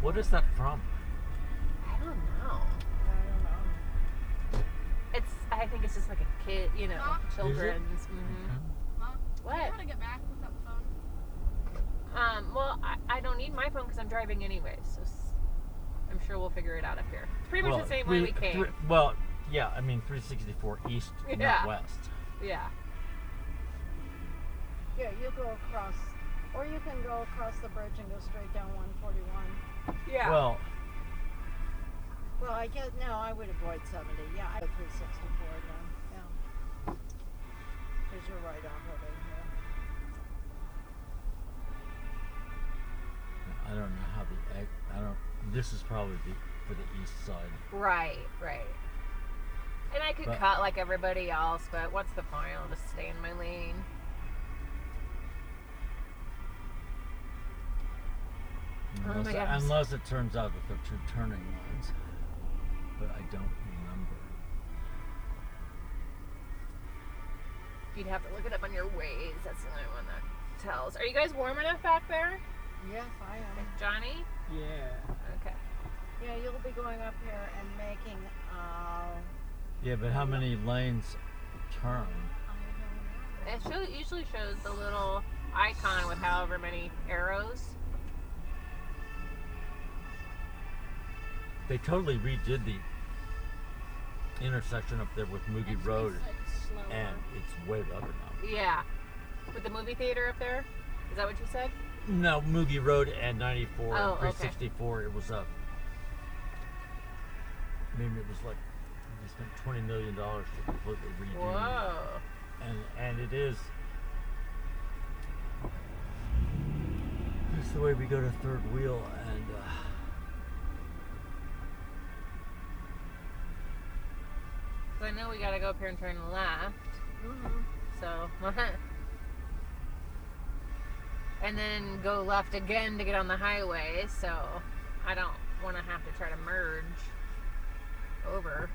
What is that from? I don't know. I think it's just like a kid, you know, Mom? children's. Mm-hmm. Mom, What? do you know how to get back without the phone? Well, I don't need my phone because I'm driving anyway, so I'm sure we'll figure it out up here. It's pretty much the same way we came. Well, yeah, I mean 364 east, not west. Yeah. Yeah, you go across, or you can go across the bridge and go straight down 141. Yeah. Well, I guess, no, I would avoid 70. Yeah, I go 364 then. Yeah. Because you're right off of it here. I don't know how this is probably for the east side. Right. And I could cut like everybody else, but what's the point? I'll just stay in my lane. Unless it turns out that they're two turning lines. But I don't remember. You'd have to look it up on your Waze. That's the only one that tells. Are you guys warm enough back there? Yes, I am. Johnny? Yeah. Okay. Yeah, you'll be going up here and making, Yeah, but how many lanes turn? I don't know. It usually shows the little icon with however many arrows. They totally redid the intersection up there with Moogie Road, and it's way better now. Yeah. With the movie theater up there? Is that what you said? No, Moogie Road and 94 Oh, and 364, it was up. Maybe it was like they spent $20 million to completely redo. Whoa. And it is. It's the way we go to third wheel, and I know we gotta go up here and turn left. Mm-hmm. So, and then go left again to get on the highway. So, I don't want to have to try to merge over.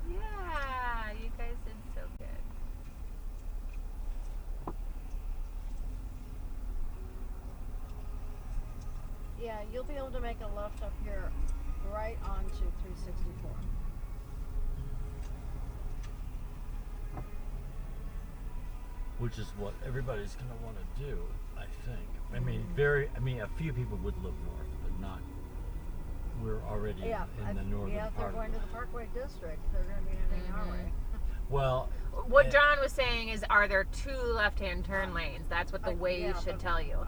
Yeah, you guys did so good. Yeah, you'll be able to make a left up here right onto 364. which is what everybody's going to want to do, I think. I mean, a few people would live north, but not. We're already in the northern Yeah, if they're part. going to the Parkway district, they're going to be heading our way. Well, What John was saying is, are there two left-hand turn lanes? That's what the Waze should tell you.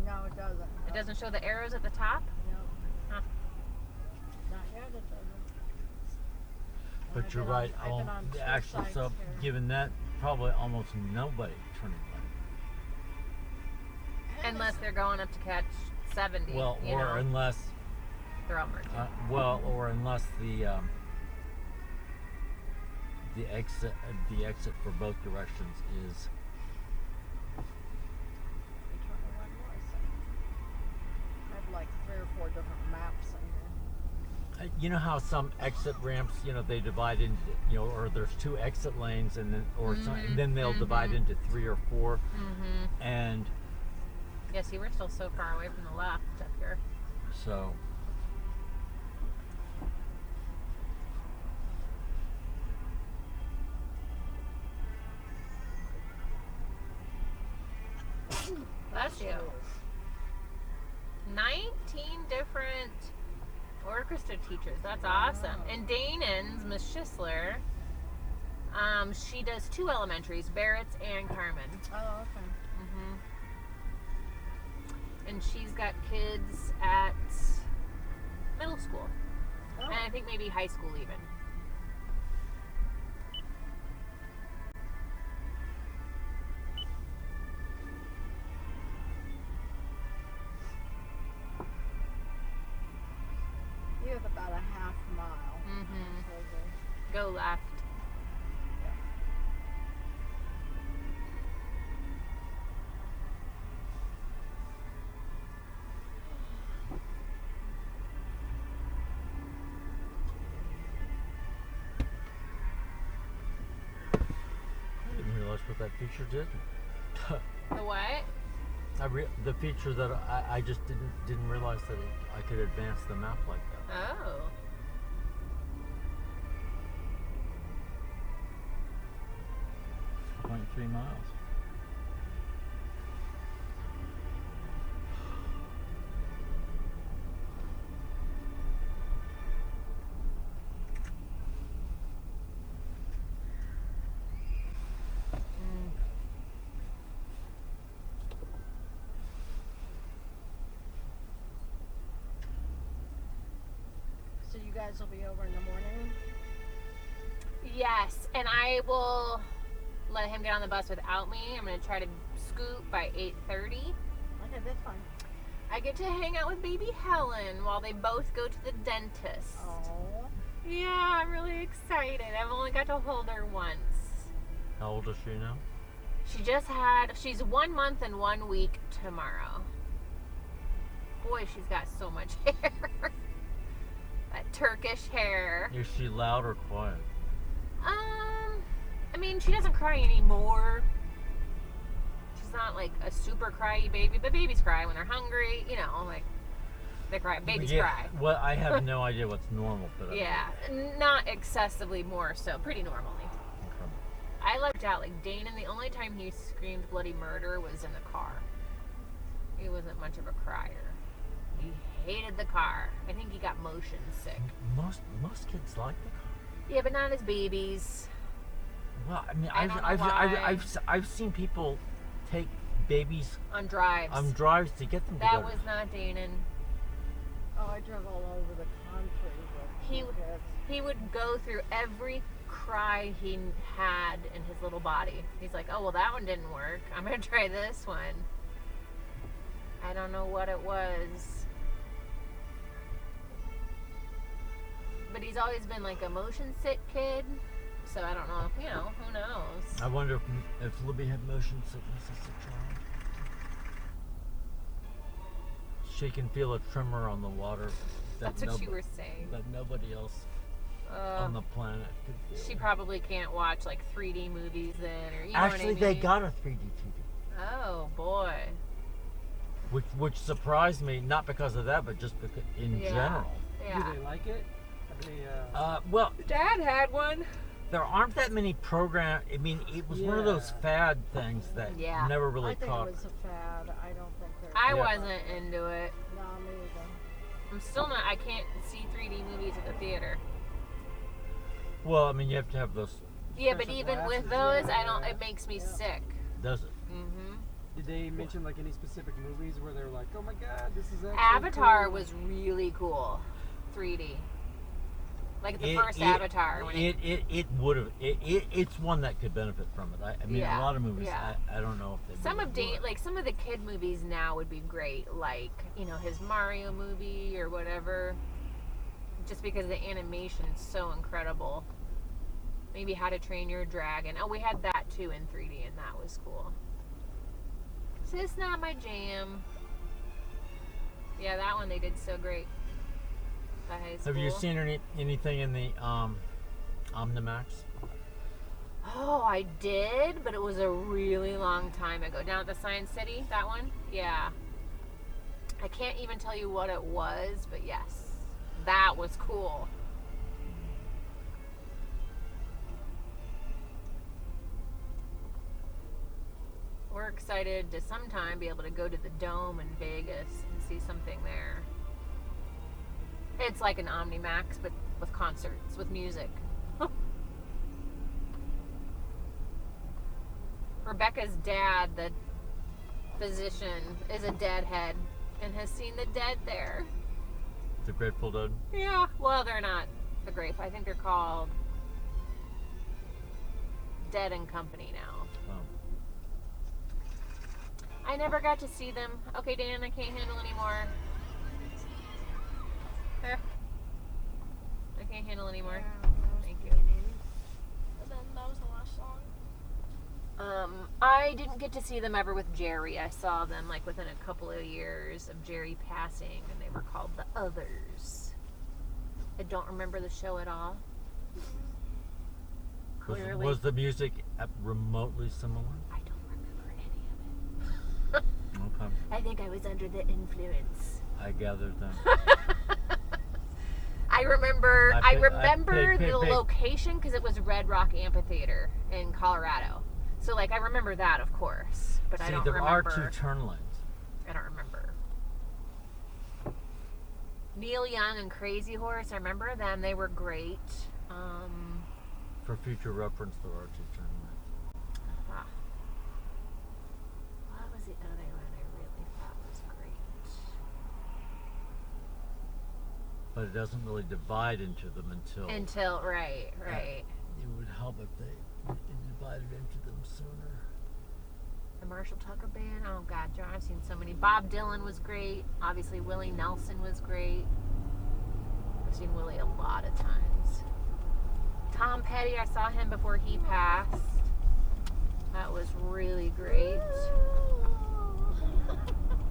No, it doesn't. It doesn't show the arrows at the top? No. Huh. Not yet, it doesn't. but you're right. I've been on two Actually, sites so here. given that, probably almost nobody turning left. Unless they're going up to catch 70. Well, you or know, unless, they're all merging. or unless the exit for both directions is. I have like 3 or 4 different maps in here. You know how some exit ramps, they divide into, or there's 2 exit lanes, and then and then they'll divide into 3 or 4, and Yeah, see, we're still so far away from the left up here. so. Bless you. 19 different orchestra teachers. That's awesome. And Danon's, Miss Schisler, she does 2 elementaries, Barrett's and Carmen. Oh, okay. And she's got kids at middle school. Oh. And I think maybe high school even. You have about a half mile. Go left. what that feature did. The what? The feature that I just didn't realize that I could advance the map like that. Oh. 0.3 miles. So you guys will be over in the morning? Yes, and I will let him get on the bus without me. I'm going to try to scoot by 8:30. Okay, that's fine. I get to hang out with baby Helen while they both go to the dentist. Oh. Yeah, I'm really excited. I've only got to hold her once. How old is she now? She's 1 month and 1 week tomorrow. Boy, she's got so much hair. That Turkish hair. Is she loud or quiet? I mean, she doesn't cry anymore. She's not like a super cryy baby, but babies cry when they're hungry. You know, like they cry. Babies cry. Well, I have no idea what's normal, but Yeah, not excessively more so. Pretty normally. Okay. I lucked out. Like Dana, the only time he screamed bloody murder was in the car. He wasn't much of a crier. He hated the car. I think he got motion sick. Most kids like the car. Yeah, but not as babies. Well, I mean, I don't know why. I've seen people take babies On drives. on drives to get them to That go to- was not Danon. Oh, I drove all over the country with He- kids. He would go through every cry he had in his little body. He's like, oh, well, that one didn't work. I'm going to try this one. I don't know what it was. But he's always been like a motion sick kid. So I don't know, who knows? I wonder if Libby had motion sickness as a child. She can feel a tremor on the water. That's what you were saying. That nobody else on the planet could feel. She probably can't watch like 3D movies then, or you know Actually, what I mean? they got a 3D TV. Oh boy. Which surprised me, not because of that, but just because in general. Yeah. Do they like it? Have they, Well, Dad had one. there aren't that many it was one of those Yeah. fad things that Yeah. never really I think caught. it was a fad. I don't think they're. I Yeah. wasn't into it. No, me either. I'm still not. I can't see 3D movies at the theater. Well, I mean, you have to have those. Yeah, but Special even with glasses, those, yeah. I don't. It makes me sick. Does it? Mm-hmm. did they mention like any specific movies where they're like, oh my god, this is actually Avatar cool? was really cool, 3D. Like the first It- Avatar. When It would have. It's one that could benefit from it. I mean, Yeah, a lot of movies. yeah. I don't know if they. some really of would. like some of the kid movies now would be great, like his Mario movie or whatever. Just because the animation's so incredible. Maybe How to Train Your Dragon. Oh, we had that too in 3D, and that was cool. So it's not my jam. Yeah, that one they did so great. At high school. Have you seen anything in the Omnimax? Oh, I did, but it was a really long time ago. Down at the Science City, that one? Yeah. I can't even tell you what it was, but yes. That was cool. We're excited to sometime be able to go to the Dome in Vegas and see something there. It's like an Omnimax, but with concerts, with music. Rebecca's dad, the physician, is a deadhead and has seen the dead there. The Grateful Dead. Yeah. Well, they're not the Grateful. I think they're called Dead and Company now. Oh. I never got to see them. Okay, Dan, I can't handle anymore. I can't handle anymore. Thank you. And then that was the last song. I didn't get to see them ever with Jerry. I saw them like within a couple of years of Jerry passing, and they were called The Others. I don't remember the show at all. Clearly. Was the music remotely similar? I don't remember any of it. Okay. I think I was under the influence. I gathered that. I remember Pig. the location because it was Red Rock Amphitheater in Colorado. So like I remember that, of course, but I don't there remember. are 2 turn lanes. I don't remember. Neil Young and Crazy Horse, I remember them. They were great. For future reference, there are 2 turn lanes. What was the other one I really thought was great? But it doesn't really divide into them until Right. It would help if they divided into them sooner. The Marshall Tucker Band. Oh God, John, I've seen so many. Bob Dylan was great. Obviously, Willie Nelson was great. I've seen Willie a lot of times. Tom Petty, I saw him before he passed.